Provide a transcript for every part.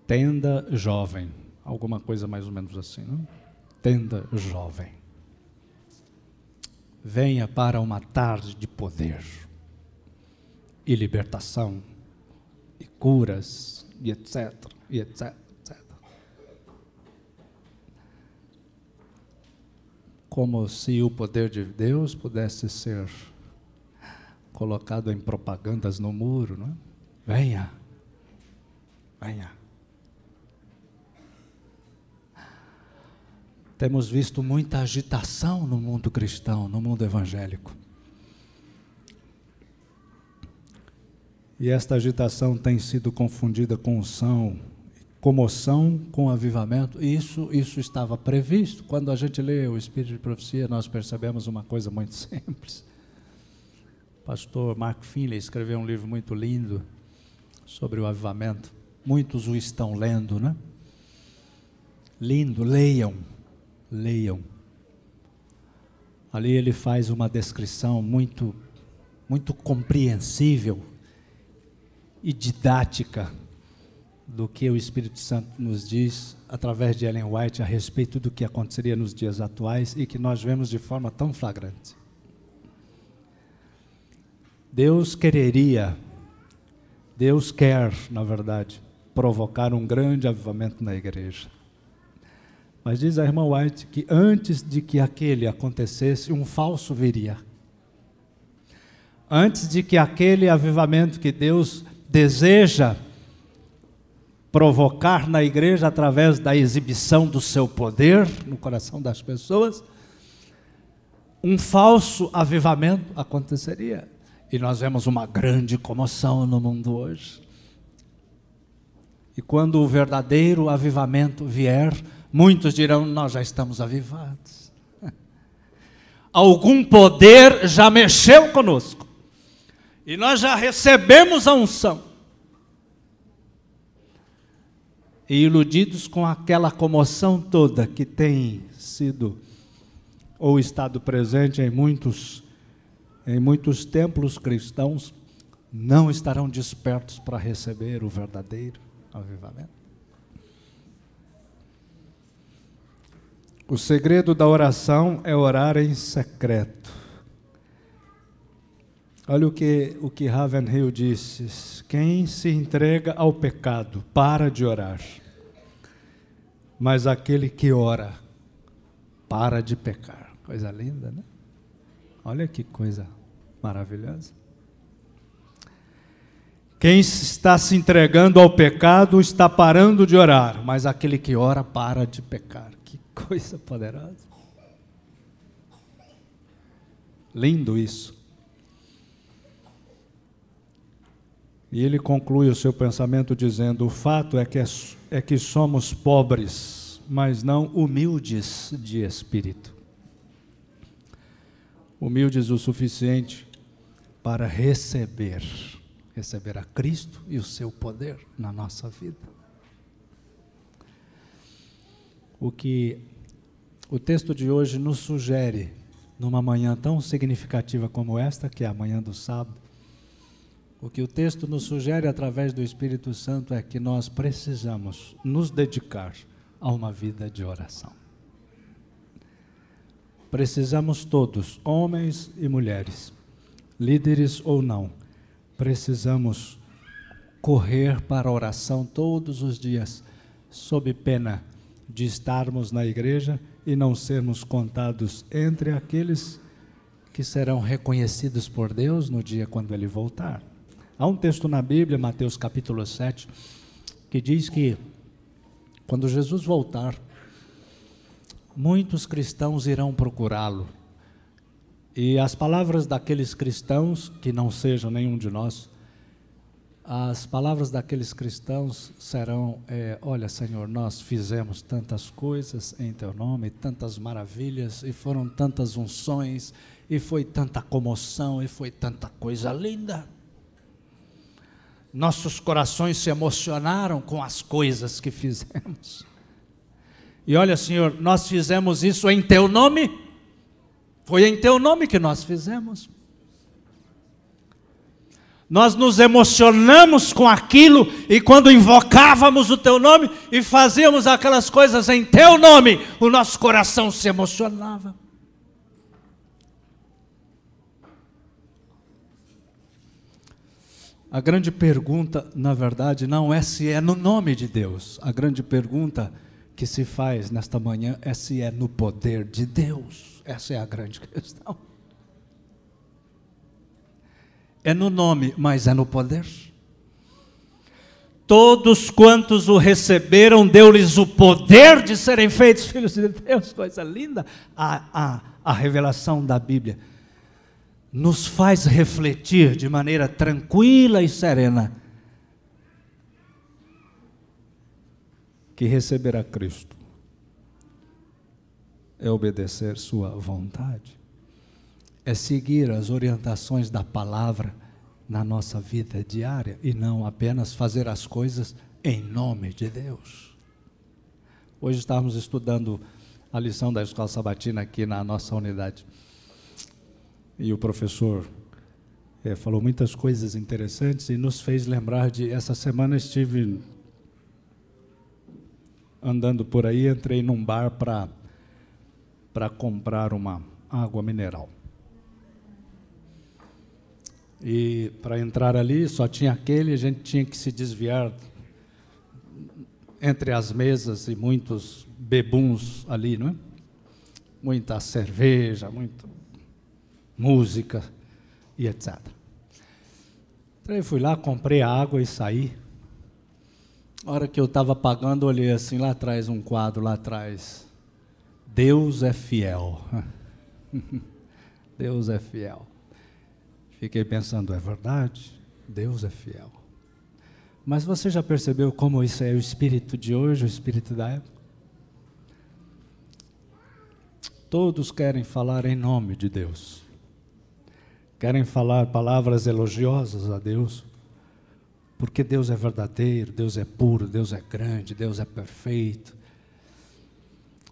Tenda jovem, alguma coisa mais ou menos assim, não? Tenda jovem. Venha para uma tarde de poder e libertação e curas e etc, e etc, etc. Como se o poder de Deus pudesse ser colocado em propagandas no muro, não é? Venha, venha. Temos visto muita agitação no mundo cristão, no mundo evangélico. E esta agitação tem sido confundida com unção, comoção com avivamento. E isso estava previsto. Quando a gente lê o Espírito de Profecia, nós percebemos uma coisa muito simples. O pastor Mark Finley escreveu um livro muito lindo sobre o avivamento. Muitos o estão lendo, né? Lindo, leiam. Leiam. Ali ele faz uma descrição muito compreensível e didática do que o Espírito Santo nos diz através de Ellen White a respeito do que aconteceria nos dias atuais e que nós vemos de forma tão flagrante. Deus quer, na verdade, provocar um grande avivamento na igreja. Mas diz a irmã White que antes de que aquele acontecesse, um falso viria. Antes de que aquele avivamento que Deus deseja provocar na igreja através da exibição do seu poder no coração das pessoas, um falso avivamento aconteceria. E nós vemos uma grande comoção no mundo hoje. E quando o verdadeiro avivamento vier, muitos dirão, nós já estamos avivados. Algum poder já mexeu conosco. E nós já recebemos a unção. E iludidos com aquela comoção toda que tem sido ou estado presente em muitos templos cristãos, não estarão despertos para receber o verdadeiro avivamento. O segredo da oração é orar em secreto. Olha o que Ravenhill disse: quem se entrega ao pecado para de orar, mas aquele que ora para de pecar. Coisa linda, né? Olha que coisa maravilhosa. Quem está se entregando ao pecado está parando de orar, mas aquele que ora para de pecar. Que coisa poderosa. Lindo isso. E ele conclui o seu pensamento dizendo: o fato é que somos pobres, mas não humildes de espírito. Humildes o suficiente para receber a Cristo e o seu poder na nossa vida. O que o texto de hoje nos sugere, numa manhã tão significativa como esta, que é a manhã do sábado, o que o texto nos sugere através do Espírito Santo é que nós precisamos nos dedicar a uma vida de oração. Precisamos todos, homens e mulheres, líderes ou não, precisamos correr para a oração todos os dias, sob pena de estarmos na igreja e não sermos contados entre aqueles que serão reconhecidos por Deus no dia quando Ele voltar. Há um texto na Bíblia, Mateus capítulo 7, que diz que quando Jesus voltar, muitos cristãos irão procurá-lo. E as palavras daqueles cristãos, que não sejam nenhum de nós, as palavras daqueles cristãos serão: olha, Senhor, nós fizemos tantas coisas em Teu nome, tantas maravilhas, e foram tantas unções, e foi tanta comoção, e foi tanta coisa linda. Nossos corações se emocionaram com as coisas que fizemos. E olha, Senhor, nós fizemos isso em Teu nome. Foi em Teu nome que nós fizemos. Nós nos emocionamos com aquilo, e quando invocávamos o teu nome e fazíamos aquelas coisas em teu nome, o nosso coração se emocionava. A grande pergunta, na verdade, não é se é no nome de Deus. A grande pergunta que se faz nesta manhã é se é no poder de Deus. Essa é a grande questão. É no nome, mas é no poder. Todos quantos o receberam, deu-lhes o poder de serem feitos filhos de Deus. Coisa linda. A revelação da Bíblia nos faz refletir de maneira tranquila e serena que receber a Cristo é obedecer sua vontade, é seguir as orientações da palavra na nossa vida diária e não apenas fazer as coisas em nome de Deus. Hoje estávamos estudando a lição da Escola Sabatina aqui na nossa unidade. E o professor falou muitas coisas interessantes e nos fez lembrar de... Essa semana estive andando por aí, entrei num bar para comprar uma água mineral. E para entrar ali só tinha aquele, a gente tinha que se desviar entre as mesas e muitos bebuns ali, não é? Muita cerveja, muita música e etc. Então eu fui lá, comprei a água e saí. A hora que eu estava pagando, olhei assim lá atrás, um quadro lá atrás. Deus é fiel. Deus é fiel. Fiquei pensando, é verdade? Deus é fiel. Mas você já percebeu como isso é o espírito de hoje, o espírito da época? Todos querem falar em nome de Deus. Querem falar palavras elogiosas a Deus, porque Deus é verdadeiro, Deus é puro, Deus é grande, Deus é perfeito,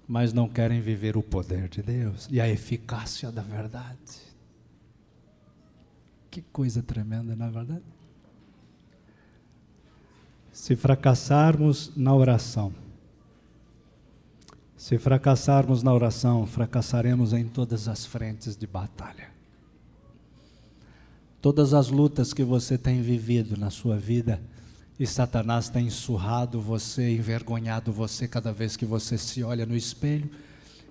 mas não querem viver o poder de Deus e a eficácia da verdade. Que coisa tremenda, não é verdade? Se fracassarmos na oração, fracassaremos em todas as frentes de batalha. Todas as lutas que você tem vivido na sua vida, e Satanás tem surrado você, envergonhado você cada vez que você se olha no espelho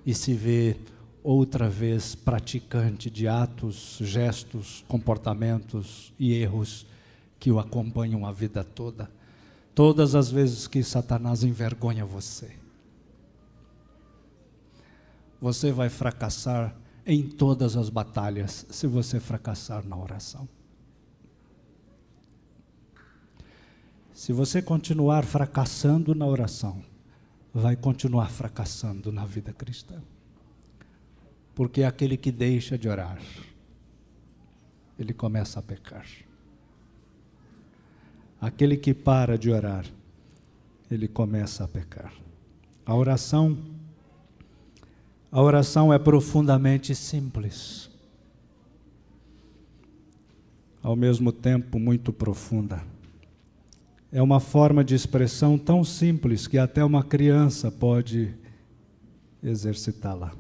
e se vê outra vez praticante de atos, gestos, comportamentos e erros que o acompanham a vida toda. Todas as vezes que Satanás envergonha você, você vai fracassar em todas as batalhas, se você fracassar na oração. Se você continuar fracassando na oração, vai continuar fracassando na vida cristã. Porque aquele que deixa de orar, ele começa a pecar. Aquele que para de orar, ele começa a pecar. A oração é profundamente simples, ao mesmo tempo muito profunda. É uma forma de expressão tão simples que até uma criança pode exercitá-la.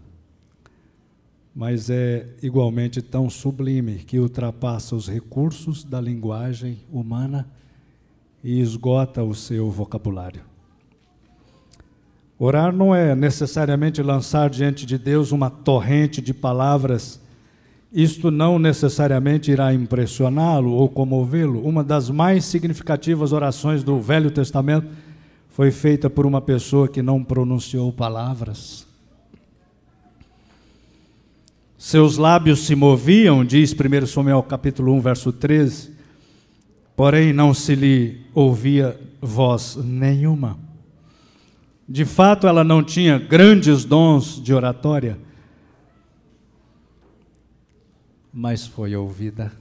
Mas é igualmente tão sublime que ultrapassa os recursos da linguagem humana e esgota o seu vocabulário. Orar não é necessariamente lançar diante de Deus uma torrente de palavras. Isto não necessariamente irá impressioná-lo ou comovê-lo. Uma das mais significativas orações do Velho Testamento foi feita por uma pessoa que não pronunciou palavras. Seus lábios se moviam, diz 1 Samuel capítulo 1, verso 13, porém não se lhe ouvia voz nenhuma. De fato, ela não tinha grandes dons de oratória, mas foi ouvida,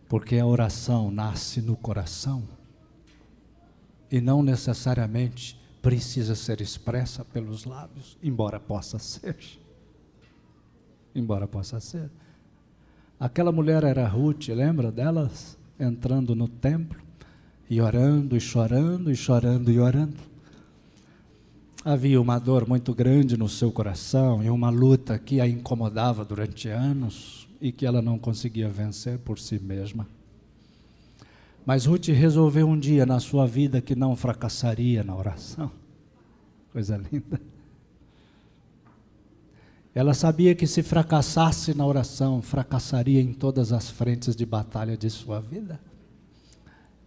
porque a oração nasce no coração e não necessariamente precisa ser expressa pelos lábios, embora possa ser. Aquela mulher era Ruth, lembra delas? Entrando no templo e orando e chorando e chorando e orando. Havia uma dor muito grande no seu coração e uma luta que a incomodava durante anos e que ela não conseguia vencer por si mesma. Mas Ruth resolveu um dia na sua vida que não fracassaria na oração. Coisa linda. Ela sabia que se fracassasse na oração, fracassaria em todas as frentes de batalha de sua vida.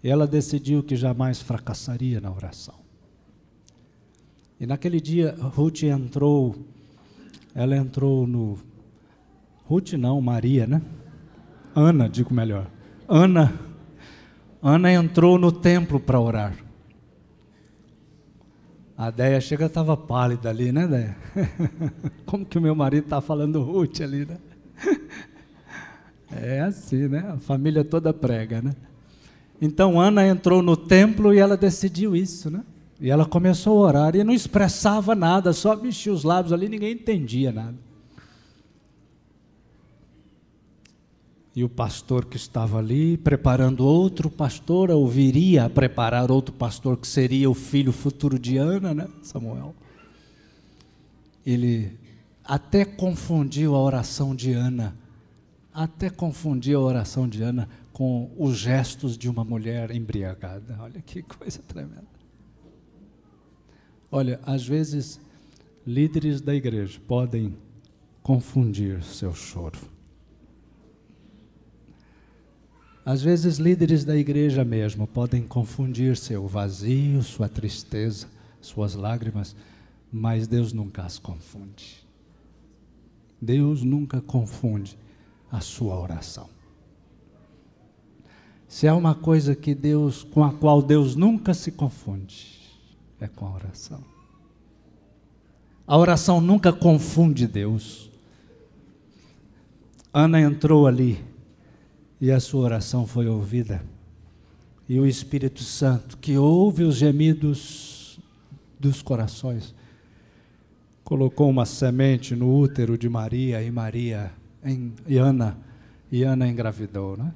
E ela decidiu que jamais fracassaria na oração. E naquele dia, Ruth entrou no... Ruth não, Maria, né? Ana, digo melhor. Ana entrou no templo para orar. A Déia chega, estava pálida ali, né, Déia? Como que o meu marido está falando Ruth ali, né? É assim, né? A família toda prega, né? Então Ana entrou no templo e ela decidiu isso, né? E ela começou a orar e não expressava nada, só mexia os lábios ali, ninguém entendia nada. E o pastor que estava ali, preparando outro pastor, ouviria a preparar outro pastor, que seria o filho futuro de Ana, né? Samuel. Ele até confundiu a oração de Ana, com os gestos de uma mulher embriagada. Olha que coisa tremenda. Olha, às vezes, líderes da igreja podem confundir seu choro. Às vezes, líderes da igreja mesmo podem confundir seu vazio, sua tristeza, suas lágrimas, mas Deus nunca as confunde. Deus nunca confunde a sua oração. Se há uma coisa com a qual Deus nunca se confunde, é com a oração. A oração nunca confunde Deus. Ana entrou ali e a sua oração foi ouvida. E o Espírito Santo, que ouve os gemidos dos corações, colocou uma semente no útero de Maria, e Ana engravidou, né?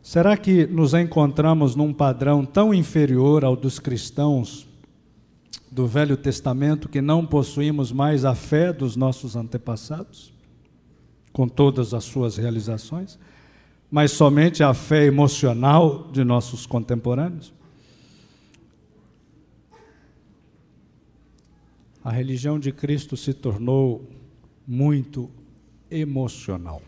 Será que nos encontramos num padrão tão inferior ao dos cristãos do Velho Testamento que não possuímos mais a fé dos nossos antepassados, com todas as suas realizações, mas somente a fé emocional de nossos contemporâneos? A religião de Cristo se tornou muito emocional.